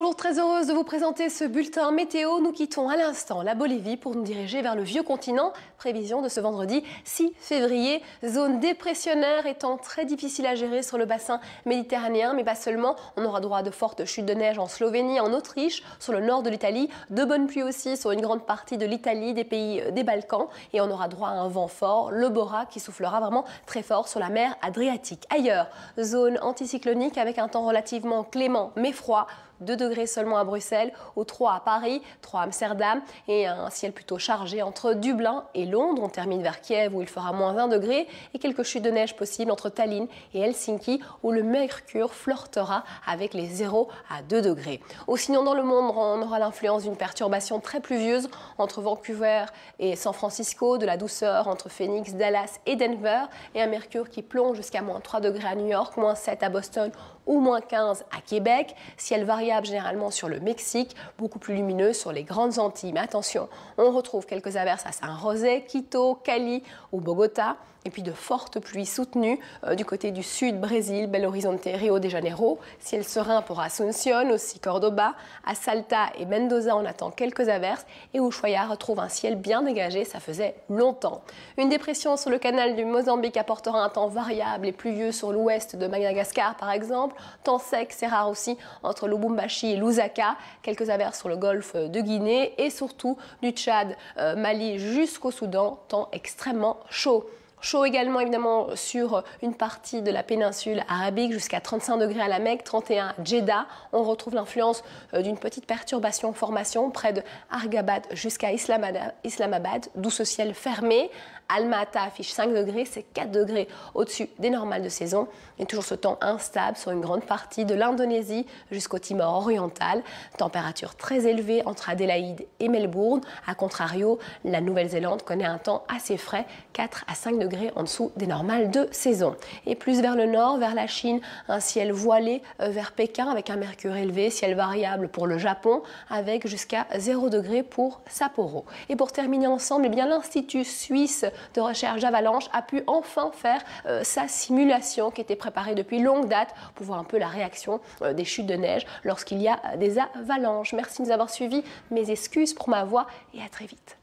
Bonjour, très heureuse de vous présenter ce bulletin météo. Nous quittons à l'instant la Bolivie pour nous diriger vers le vieux continent. Prévision de ce vendredi 6 février. Zone dépressionnaire étant très difficile à gérer sur le bassin méditerranéen, mais pas seulement. On aura droit à de fortes chutes de neige en Slovénie, en Autriche, sur le nord de l'Italie. De bonnes pluies aussi sur une grande partie de l'Italie, des pays des Balkans. Et on aura droit à un vent fort, le Bora, qui soufflera vraiment très fort sur la mer Adriatique. Ailleurs, zone anticyclonique avec un temps relativement clément mais froid. 2 degrés seulement à Bruxelles, ou 3 à Paris, 3 à Amsterdam et un ciel plutôt chargé entre Dublin et Londres. On termine vers Kiev où il fera moins 1 degré et quelques chutes de neige possibles entre Tallinn et Helsinki où le mercure flirtera avec les 0 à 2 degrés. Sinon dans le monde, on aura l'influence d'une perturbation très pluvieuse entre Vancouver et San Francisco, de la douceur entre Phoenix, Dallas et Denver et un mercure qui plonge jusqu'à moins 3 degrés à New York, moins 7 à Boston ou moins 15 à Québec. Ciel variable généralement sur le Mexique, beaucoup plus lumineux sur les grandes Antilles. Mais attention, on retrouve quelques averses à Saint-José, Quito, Cali ou Bogota. Et puis de fortes pluies soutenues du côté du sud, Brésil, Belo Horizonte, Rio de Janeiro. Ciel serein pour Asunción, aussi Cordoba. À Salta et Mendoza, on attend quelques averses. Et Ushuaia retrouve un ciel bien dégagé, ça faisait longtemps. Une dépression sur le canal du Mozambique apportera un temps variable et pluvieux sur l'ouest de Madagascar par exemple. Temps sec, c'est rare aussi entre Lubumbashi et Lusaka. Quelques averses sur le golfe de Guinée et surtout du Tchad, Mali jusqu'au Soudan. Temps extrêmement chaud. Chaud également évidemment sur une partie de la péninsule arabique jusqu'à 35 degrés à la Mecque, 31 à Jeddah. On retrouve l'influence d'une petite perturbation en formation près de Argabad jusqu'à Islamabad, d'où ce ciel fermé. Alma-Ata affiche 5 degrés, c'est 4 degrés au-dessus des normales de saison. Et toujours ce temps instable sur une grande partie de l'Indonésie jusqu'au Timor oriental. Température très élevée entre Adélaïde et Melbourne. A contrario, la Nouvelle-Zélande connaît un temps assez frais, 4 à 5 degrés en dessous des normales de saison. Et plus vers le nord, vers la Chine, un ciel voilé vers Pékin avec un mercure élevé, ciel variable pour le Japon avec jusqu'à 0 degré pour Sapporo. Et pour terminer ensemble, eh bien l'Institut suisse de recherche d'avalanche a pu enfin faire sa simulation qui était préparée depuis longue date pour voir un peu la réaction des chutes de neige lorsqu'il y a des avalanches. Merci de nous avoir suivis, mes excuses pour ma voix et à très vite.